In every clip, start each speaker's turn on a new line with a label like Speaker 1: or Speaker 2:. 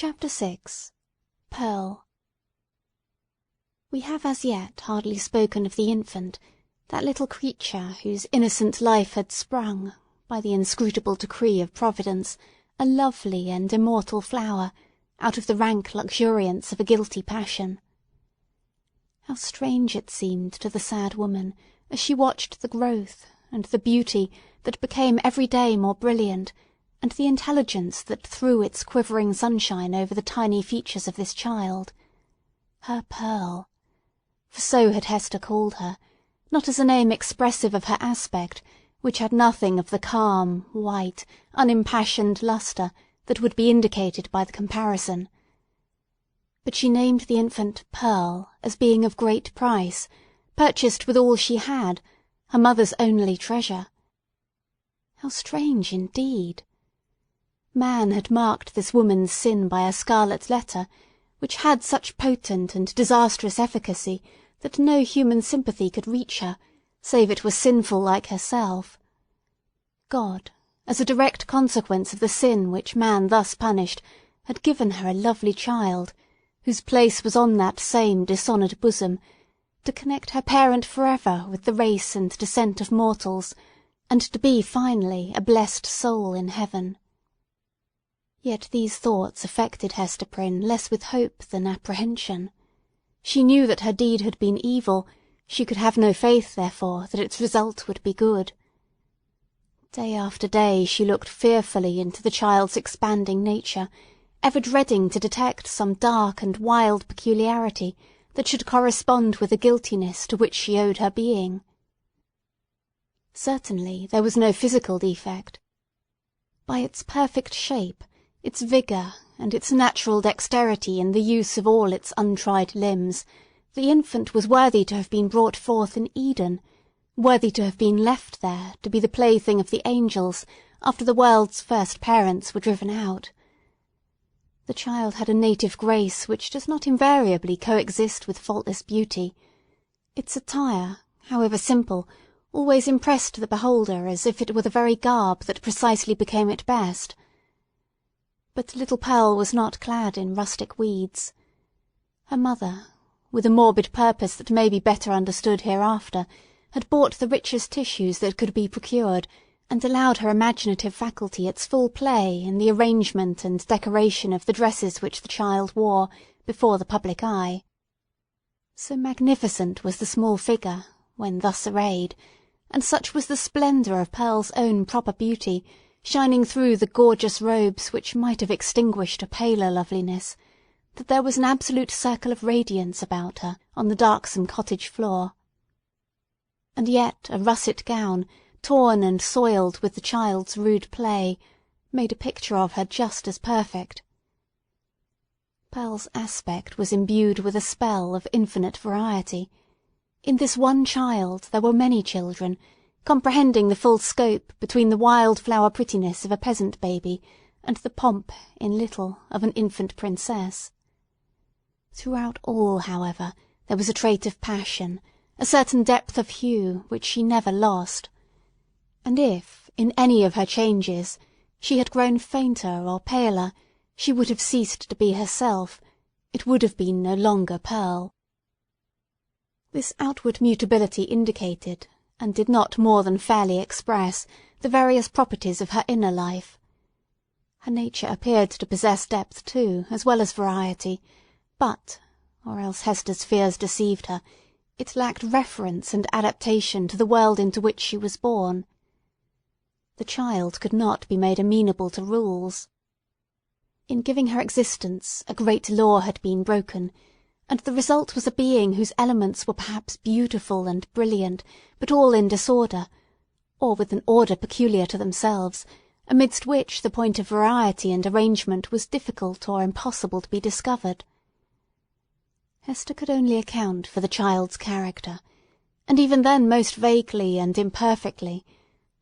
Speaker 1: Chapter 6. Pearl. We have as yet hardly spoken of the infant, that little creature whose innocent life had sprung, by the inscrutable decree of Providence, a lovely and immortal flower, out of the rank luxuriance of a guilty passion. How strange it seemed to the sad woman, as she watched the growth, and the beauty that became every day more brilliant, and the intelligence that threw its quivering sunshine over the tiny features of this child. Her Pearl. For so had Hester called her, not as a name expressive of her aspect, which had nothing of the calm, white, unimpassioned lustre that would be indicated by the comparison. But she named the infant Pearl as being of great price, purchased with all she had, her mother's only treasure. How strange indeed! Man had marked this woman's sin by a scarlet letter, which had such potent and disastrous efficacy that no human sympathy could reach her, save it were sinful like herself. God, as a direct consequence of the sin which man thus punished, had given her a lovely child, whose place was on that same dishonoured bosom, to connect her parent for ever with the race and descent of mortals, and to be finally a blessed soul in heaven. Yet these thoughts affected Hester Prynne less with hope than apprehension. She knew that her deed had been evil; she could have no faith, therefore, that its result would be good. Day after day she looked fearfully into the child's expanding nature, ever dreading to detect some dark and wild peculiarity that should correspond with the guiltiness to which she owed her being. Certainly there was no physical defect. By its perfect shape, its vigour, and its natural dexterity in the use of all its untried limbs, the infant was worthy to have been brought forth in Eden, worthy to have been left there to be the plaything of the angels after the world's first parents were driven out. The child had a native grace which does not invariably coexist with faultless beauty. Its attire, however simple, always impressed the beholder as if it were the very garb that precisely became it best. But little Pearl was not clad in rustic weeds. Her mother, with a morbid purpose that may be better understood hereafter, had bought the richest tissues that could be procured, and allowed her imaginative faculty its full play in the arrangement and decoration of the dresses which the child wore before the public eye. So magnificent was the small figure, when thus arrayed, and such was the splendour of Pearl's own proper beauty, shining through the gorgeous robes which might have extinguished a paler loveliness, that there was an absolute circle of radiance about her on the darksome cottage floor. And yet a russet gown, torn and soiled with the child's rude play, made a picture of her just as perfect. Pearl's aspect was imbued with a spell of infinite variety. In this one child there were many children, comprehending the full scope between the wild-flower prettiness of a peasant baby and the pomp, in little, of an infant princess. Throughout all, however, there was a trait of passion, a certain depth of hue which she never lost. And if, in any of her changes, she had grown fainter or paler, she would have ceased to be herself. It would have been no longer Pearl. This outward mutability indicated, and did not more than fairly express, the various properties of her inner life. Her nature appeared to possess depth too, as well as variety, but, or else Hester's fears deceived her, it lacked reference and adaptation to the world into which she was born. The child could not be made amenable to rules. In giving her existence a great law had been broken, and the result was a being whose elements were perhaps beautiful and brilliant, but all in disorder, or with an order peculiar to themselves, amidst which the point of variety and arrangement was difficult or impossible to be discovered. Hester could only account for the child's character, and even then most vaguely and imperfectly,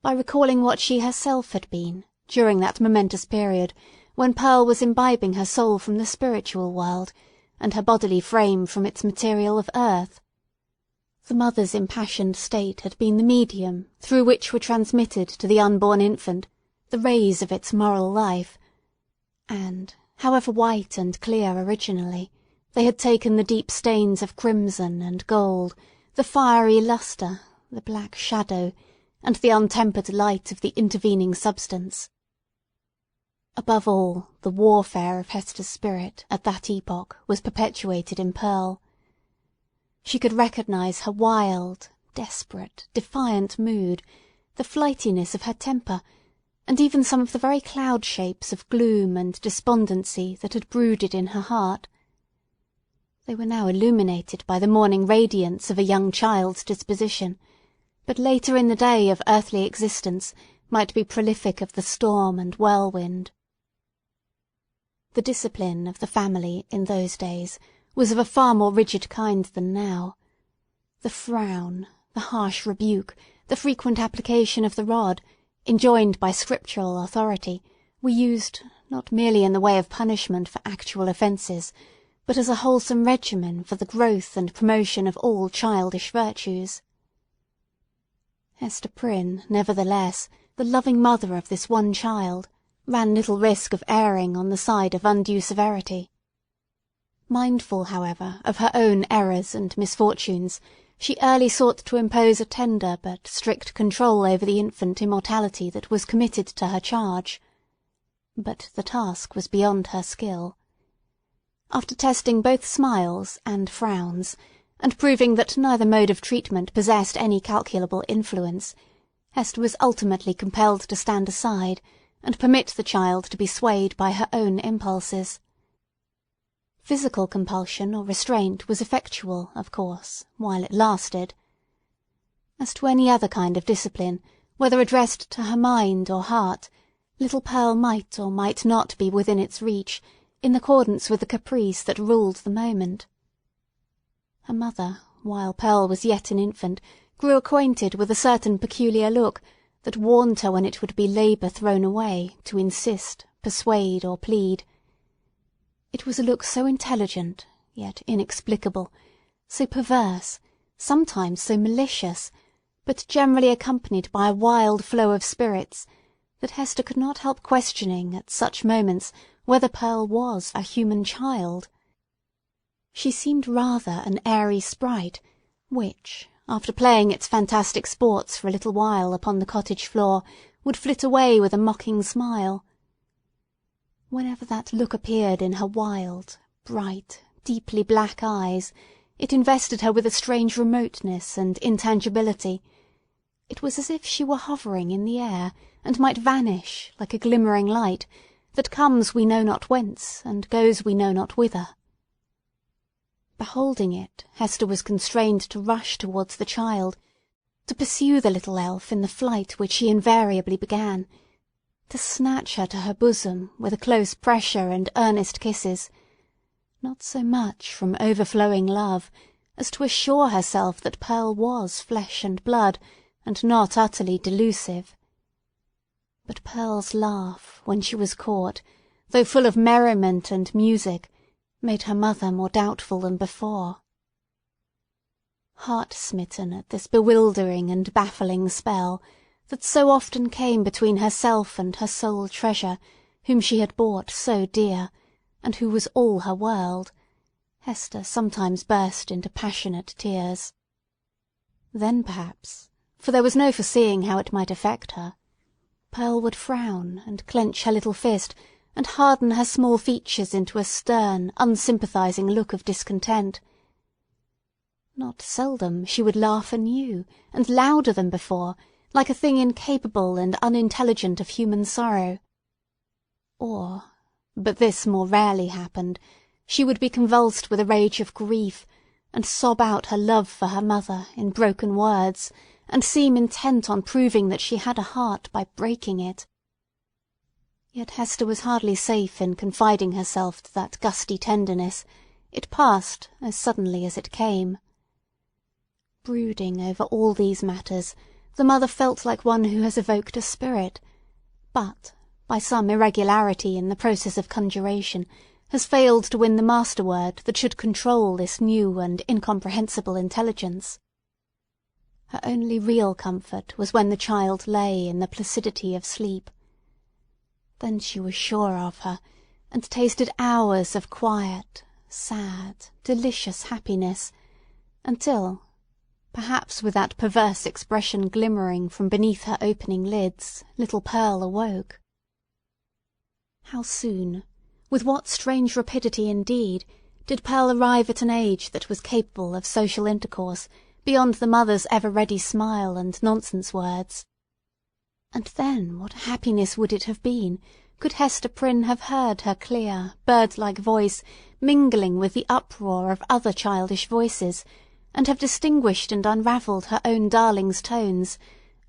Speaker 1: by recalling what she herself had been, during that momentous period when Pearl was imbibing her soul from the spiritual world, and her bodily frame from its material of earth. The mother's impassioned state had been the medium through which were transmitted to the unborn infant the rays of its moral life, and, However white and clear originally, they had taken the deep stains of crimson and gold, the fiery lustre, the black shadow, and the untempered light of the intervening substance. Above all, the warfare of Hester's spirit at that epoch was perpetuated in Pearl. She could recognise her wild, desperate, defiant mood, the flightiness of her temper, and even some of the very cloud shapes of gloom and despondency that had brooded in her heart. They were now illuminated by the morning radiance of a young child's disposition, but later in the day of earthly existence might be prolific of the storm and whirlwind. The discipline of the family in those days was of a far more rigid kind than now. The frown, the harsh rebuke, the frequent application of the rod, enjoined by scriptural authority, were used not merely in the way of punishment for actual offences, but as a wholesome regimen for the growth and promotion of all childish virtues. Hester Prynne, nevertheless, the loving mother of this one child, ran little risk of erring on the side of undue severity. Mindful, however, of her own errors and misfortunes, she early sought to impose a tender but strict control over the infant immortality that was committed to her charge. But the task was beyond her skill. After testing both smiles and frowns, and proving that neither mode of treatment possessed any calculable influence, Hester was ultimately compelled to stand aside and permit the child to be swayed by her own impulses. Physical compulsion or restraint was effectual, of course, while it lasted. As to any other kind of discipline, whether addressed to her mind or heart, little Pearl might or might not be within its reach, in accordance with the caprice that ruled the moment. Her mother, while Pearl was yet an infant, grew acquainted with a certain peculiar look that warned her when it would be labour thrown away to insist, persuade, or plead. It was a look so intelligent, yet inexplicable, so perverse, sometimes so malicious, but generally accompanied by a wild flow of spirits, that Hester could not help questioning at such moments whether Pearl was a human child. She seemed rather an airy sprite, which, after playing its fantastic sports for a little while upon the cottage floor, would flit away with a mocking smile. Whenever that look appeared in her wild, bright, deeply black eyes, it invested her with a strange remoteness and intangibility. It was as if she were hovering in the air, and might vanish, like a glimmering light, that comes we know not whence, and goes we know not whither. Beholding it, Hester was constrained to rush towards the child, to pursue the little elf in the flight which she invariably began, to snatch her to her bosom with a close pressure and earnest kisses, not so much from overflowing love as to assure herself that Pearl was flesh and blood, and not utterly delusive. But Pearl's laugh, when she was caught, though full of merriment and music, made her mother more doubtful than before. Heart-smitten at this bewildering and baffling spell, that so often came between herself and her sole treasure, whom she had bought so dear, and who was all her world, Hester sometimes burst into passionate tears. Then perhaps, for there was no foreseeing how it might affect her, Pearl would frown and clench her little fist, and harden her small features into a stern, unsympathizing look of discontent. Not seldom she would laugh anew, and louder than before, like a thing incapable and unintelligent of human sorrow. Or, but this more rarely happened, she would be convulsed with a rage of grief, and sob out her love for her mother in broken words, and seem intent on proving that she had a heart by breaking it. Yet Hester was hardly safe in confiding herself to that gusty tenderness. It passed as suddenly as it came. Brooding over all these matters, the mother felt like one who has evoked a spirit, but, by some irregularity in the process of conjuration, has failed to win the master-word that should control this new and incomprehensible intelligence. Her only real comfort was when the child lay in the placidity of sleep. Then she was sure of her, and tasted hours of quiet, sad, delicious happiness, until, perhaps with that perverse expression glimmering from beneath her opening lids, little Pearl awoke. How soon, with what strange rapidity indeed, did Pearl arrive at an age that was capable of social intercourse beyond the mother's ever-ready smile and nonsense words. And then what happiness would it have been could Hester Prynne have heard her clear, bird-like voice mingling with the uproar of other childish voices, and have distinguished and unravelled her own darling's tones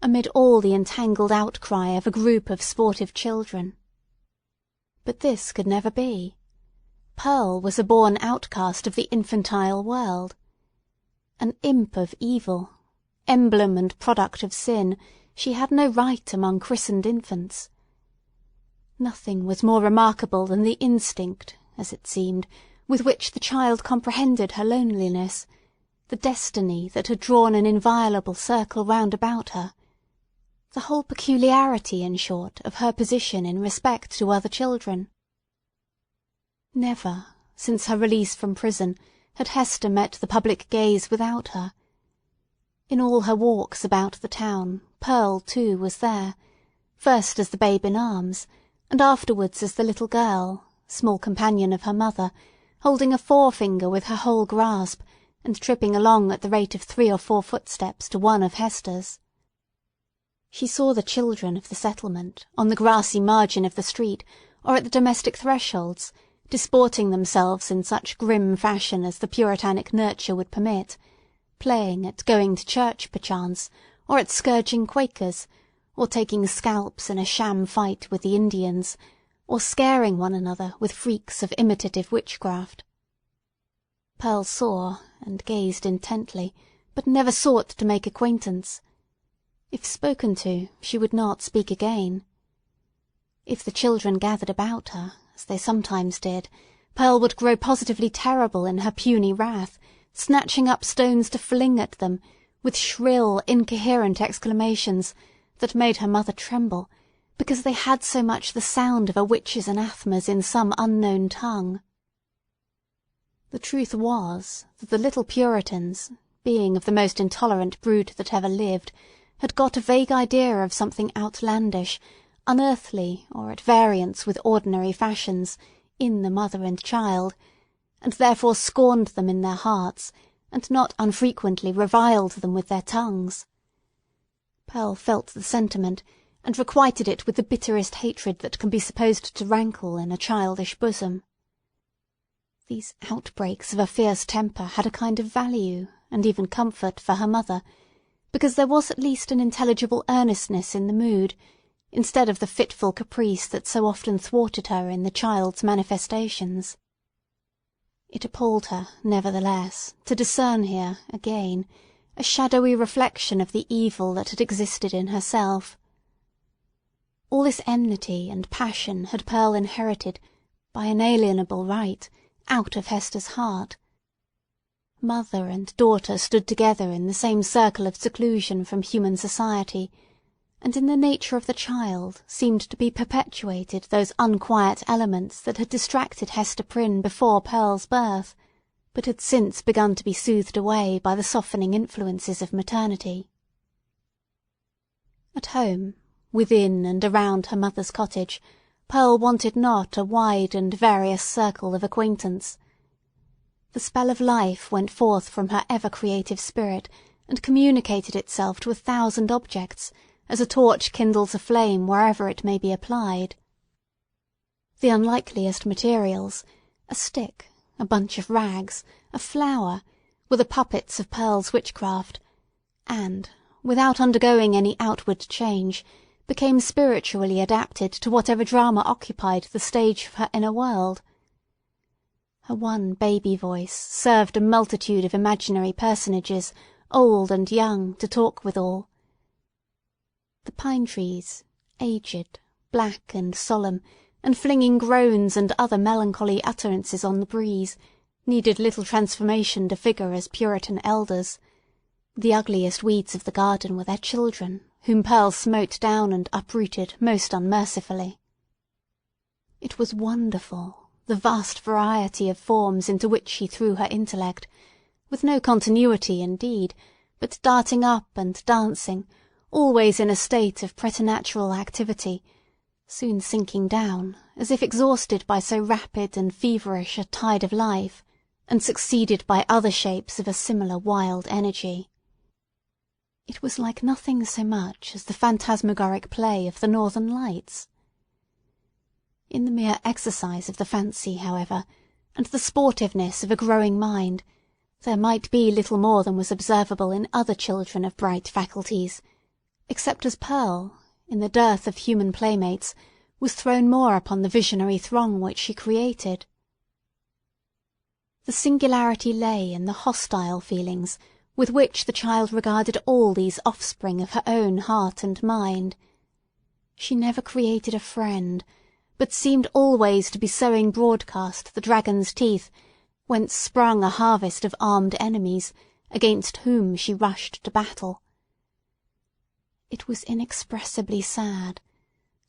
Speaker 1: amid all the entangled outcry of a group of sportive children. But this could never be. Pearl was a born outcast of the infantile world. An imp of evil, emblem and product of sin, she had no right among christened infants. Nothing was more remarkable than the instinct, as it seemed, with which the child comprehended her loneliness, the destiny that had drawn an inviolable circle round about her, the whole peculiarity, in short, of her position in respect to other children. Never, since her release from prison, had Hester met the public gaze without her. In all her walks about the town, Pearl, too, was there, first as the babe in arms, and afterwards as the little girl, small companion of her mother, holding a forefinger with her whole grasp, and tripping along at the rate of 3 or 4 footsteps to one of Hester's. She saw the children of the settlement, on the grassy margin of the street, or at the domestic thresholds, disporting themselves in such grim fashion as the puritanic nurture would permit, playing at going to church perchance, or at scourging Quakers, or taking scalps in a sham fight with the Indians, or scaring one another with freaks of imitative witchcraft. Pearl saw, and gazed intently, but never sought to make acquaintance. If spoken to, she would not speak again. If the children gathered about her, as they sometimes did, Pearl would grow positively terrible in her puny wrath, snatching up stones to fling at them, with shrill, incoherent exclamations that made her mother tremble, because they had so much the sound of a witch's anathemas in some unknown tongue. The truth was that the little Puritans, being of the most intolerant brood that ever lived, had got a vague idea of something outlandish, unearthly, or at variance with ordinary fashions, in the mother and child, and therefore scorned them in their hearts, and not unfrequently reviled them with their tongues. Pearl felt the sentiment, and requited it with the bitterest hatred that can be supposed to rankle in a childish bosom. These outbreaks of a fierce temper had a kind of value, and even comfort, for her mother, because there was at least an intelligible earnestness in the mood, instead of the fitful caprice that so often thwarted her in the child's manifestations. It appalled her, nevertheless, to discern here, again, a shadowy reflection of the evil that had existed in herself. All this enmity and passion had Pearl inherited, by inalienable right, out of Hester's heart. Mother and daughter stood together in the same circle of seclusion from human society, and in the nature of the child seemed to be perpetuated those unquiet elements that had distracted Hester Prynne before Pearl's birth, but had since begun to be soothed away by the softening influences of maternity. At home, within and around her mother's cottage, Pearl wanted not a wide and various circle of acquaintance. The spell of life went forth from her ever-creative spirit, and communicated itself to 1,000 objects, as a torch kindles a flame wherever it may be applied. The unlikeliest materials, a stick, a bunch of rags, a flower, were the puppets of Pearl's witchcraft, and, without undergoing any outward change, became spiritually adapted to whatever drama occupied the stage of her inner world. Her one baby voice served a multitude of imaginary personages, old and young, to talk withal. The pine-trees, aged, black and solemn, and flinging groans and other melancholy utterances on the breeze, needed little transformation to figure as Puritan elders. The ugliest weeds of the garden were their children, whom Pearl smote down and uprooted most unmercifully. It was wonderful, the vast variety of forms into which she threw her intellect, with no continuity indeed, but darting up and dancing, always in a state of preternatural activity, soon sinking down, as if exhausted by so rapid and feverish a tide of life, and succeeded by other shapes of a similar wild energy. It was like nothing so much as the phantasmagoric play of the Northern Lights. In the mere exercise of the fancy, however, and the sportiveness of a growing mind, there might be little more than was observable in other children of bright faculties, except as Pearl, in the dearth of human playmates, was thrown more upon the visionary throng which she created. The singularity lay in the hostile feelings with which the child regarded all these offspring of her own heart and mind. She never created a friend, but seemed always to be sowing broadcast the dragon's teeth, whence sprung a harvest of armed enemies, against whom she rushed to battle. It was inexpressibly sad.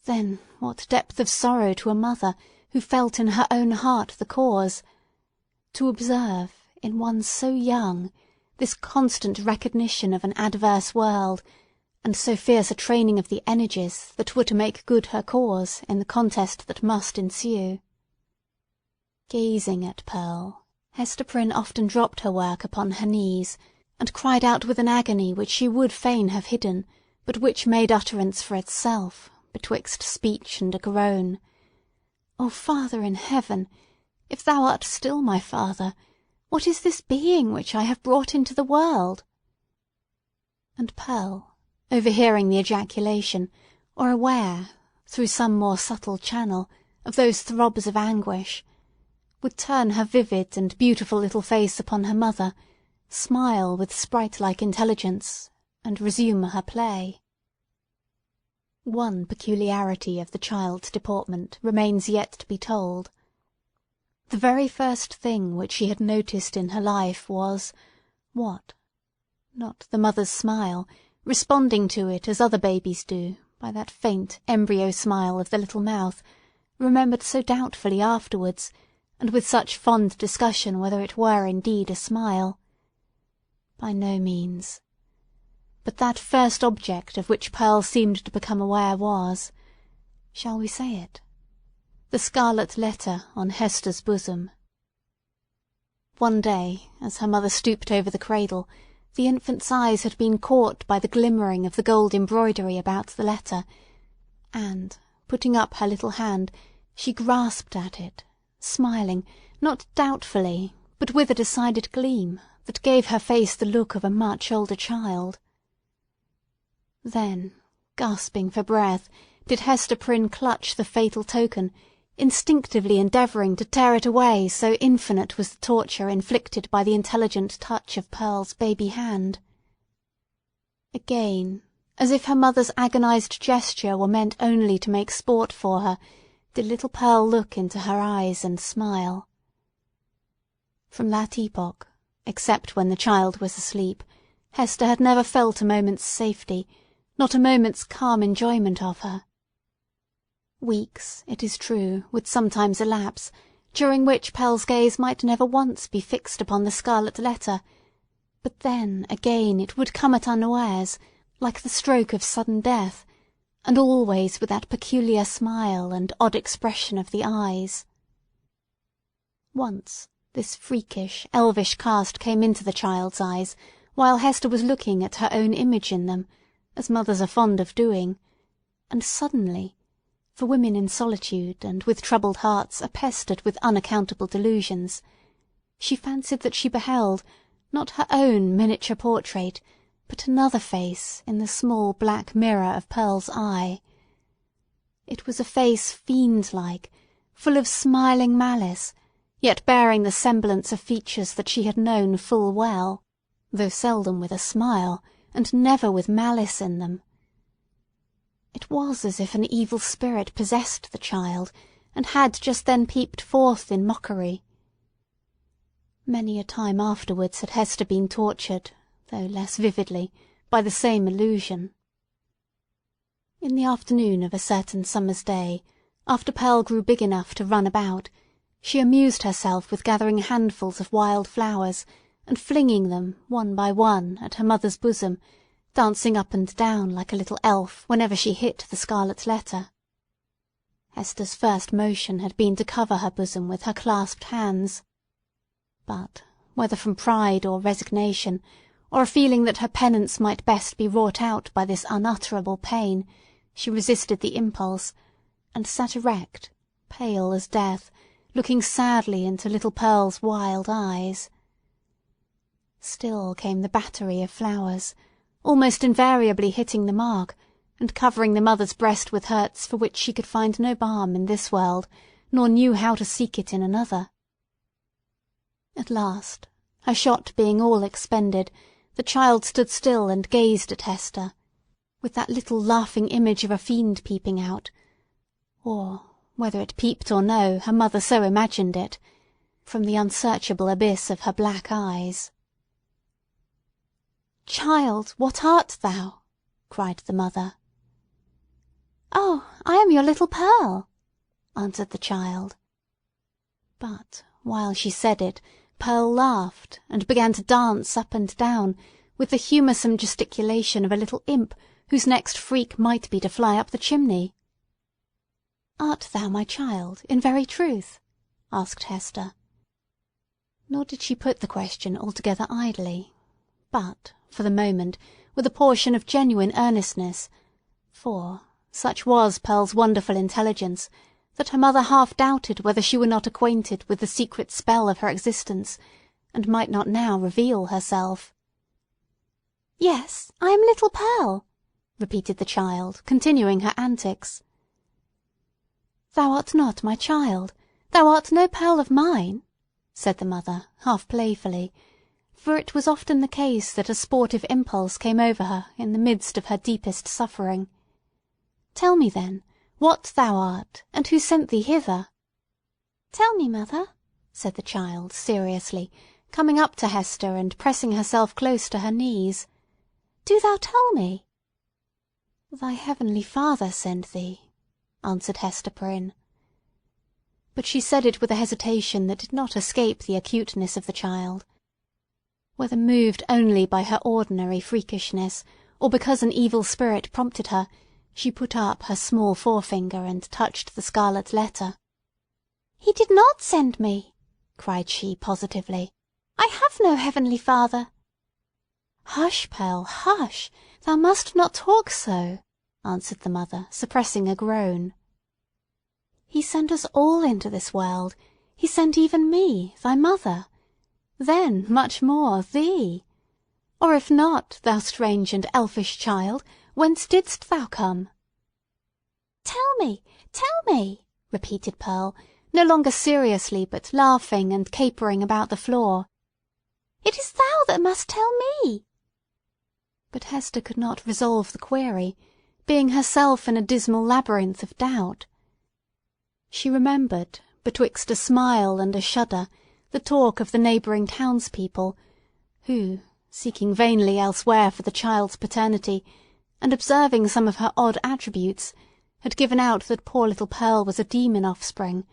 Speaker 1: Then what depth of sorrow to a mother who felt in her own heart the cause, to observe, in one so young, this constant recognition of an adverse world, and so fierce a training of the energies that were to make good her cause in the contest that must ensue. Gazing at Pearl, Hester Prynne often dropped her work upon her knees, and cried out with an agony which she would fain have hidden, but which made utterance for itself, betwixt speech and a groan. "O Father in heaven! If thou art still my Father, what is this being which I have brought into the world?" And Pearl, overhearing the ejaculation, or aware, through some more subtle channel, of those throbs of anguish, would turn her vivid and beautiful little face upon her mother, smile with sprite-like intelligence, and resume her play. One peculiarity of the child's deportment remains yet to be told. The very first thing which she had noticed in her life was what? Not the mother's smile, responding to it as other babies do, by that faint embryo smile of the little mouth, remembered so doubtfully afterwards, and with such fond discussion whether it were indeed a smile. By no means. But that first object of which Pearl seemed to become aware was—shall we say it?—the scarlet letter on Hester's bosom. One day, as her mother stooped over the cradle, the infant's eyes had been caught by the glimmering of the gold embroidery about the letter, and, putting up her little hand, she grasped at it, smiling, not doubtfully, but with a decided gleam that gave her face the look of a much older child. Then, gasping for breath, did Hester Prynne clutch the fatal token, instinctively endeavouring to tear it away, so infinite was the torture inflicted by the intelligent touch of Pearl's baby hand. Again, as if her mother's agonized gesture were meant only to make sport for her, did little Pearl look into her eyes and smile. From that epoch, except when the child was asleep, Hester had never felt a moment's safety, not a moment's calm enjoyment of her. Weeks, it is true, would sometimes elapse, during which Pearl's gaze might never once be fixed upon the scarlet letter, but then again it would come at unawares, like the stroke of sudden death, and always with that peculiar smile and odd expression of the eyes. Once this freakish, elvish cast came into the child's eyes, while Hester was looking at her own image in them, as mothers are fond of doing, and suddenly, for women in solitude and with troubled hearts are pestered with unaccountable delusions, she fancied that she beheld, not her own miniature portrait, but another face in the small black mirror of Pearl's eye. It was a face fiend-like, full of smiling malice, yet bearing the semblance of features that she had known full well, though seldom with a smile, and never with malice in them. It was as if an evil spirit possessed the child, and had just then peeped forth in mockery. Many a time afterwards had Hester been tortured, though less vividly, by the same illusion. In the afternoon of a certain summer's day, after Pearl grew big enough to run about, she amused herself with gathering handfuls of wild flowers and flinging them, one by one, at her mother's bosom, dancing up and down like a little elf whenever she hit the scarlet letter. Hester's first motion had been to cover her bosom with her clasped hands. But, whether from pride or resignation, or a feeling that her penance might best be wrought out by this unutterable pain, she resisted the impulse, and sat erect, pale as death, looking sadly into little Pearl's wild eyes. Still came the battery of flowers, almost invariably hitting the mark, and covering the mother's breast with hurts for which she could find no balm in this world, nor knew how to seek it in another. At last, her shot being all expended, the child stood still and gazed at Hester, with that little laughing image of a fiend peeping out, or, whether it peeped or no, her mother so imagined it, from the unsearchable abyss of her black eyes. "Child, what art thou?" cried the mother. "Oh, I am your little Pearl," answered the child. But, while she said it, Pearl laughed, and began to dance up and down, with the humoursome gesticulation of a little imp whose next freak might be to fly up the chimney. "Art thou my child, in very truth?" asked Hester. Nor did she put the question altogether idly, but, for the moment, with a portion of genuine earnestness, for, such was Pearl's wonderful intelligence, that her mother half doubted whether she were not acquainted with the secret spell of her existence, and might not now reveal herself. "Yes, I am little Pearl," repeated the child, continuing her antics. "Thou art not my child. Thou art no Pearl of mine," said the mother, half playfully, for it was often the case that a sportive impulse came over her in the midst of her deepest suffering. "Tell me, then, what thou art, and who sent thee hither." "Tell me, mother," said the child seriously, coming up to Hester and pressing herself close to her knees. "Do thou tell me." "Thy heavenly Father sent thee," answered Hester Prynne. But she said it with a hesitation that did not escape the acuteness of the child. Whether moved only by her ordinary freakishness, or because an evil spirit prompted her, she put up her small forefinger and touched the scarlet letter. "He did not send me!" cried she positively. "I have no heavenly Father." "Hush, Pearl, hush! Thou must not talk so," answered the mother, suppressing a groan. "He sent us all into this world. He sent even me, thy mother. Then, much more, thee. Or if not, thou strange and elfish child, whence didst thou come?" "Tell me, tell me!" repeated Pearl, no longer seriously, but laughing and capering about the floor. "It is thou that must tell me!" But Hester could not resolve the query, being herself in a dismal labyrinth of doubt. She remembered, betwixt a smile and a shudder, the talk of the neighbouring townspeople, who, seeking vainly elsewhere for the child's paternity, and observing some of her odd attributes, had given out that poor little Pearl was a demon offspring,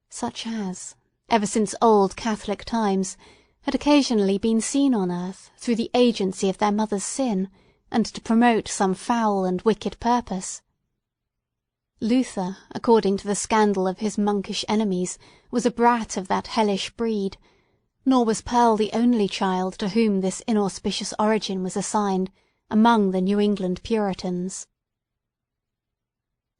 Speaker 1: such as, ever since old Catholic times, had occasionally been seen on earth through the agency of their mother's sin, and to promote some foul and wicked purpose. Luther, according to the scandal of his monkish enemies, was a brat of that hellish breed, nor was Pearl the only child to whom this inauspicious origin was assigned among the New England Puritans.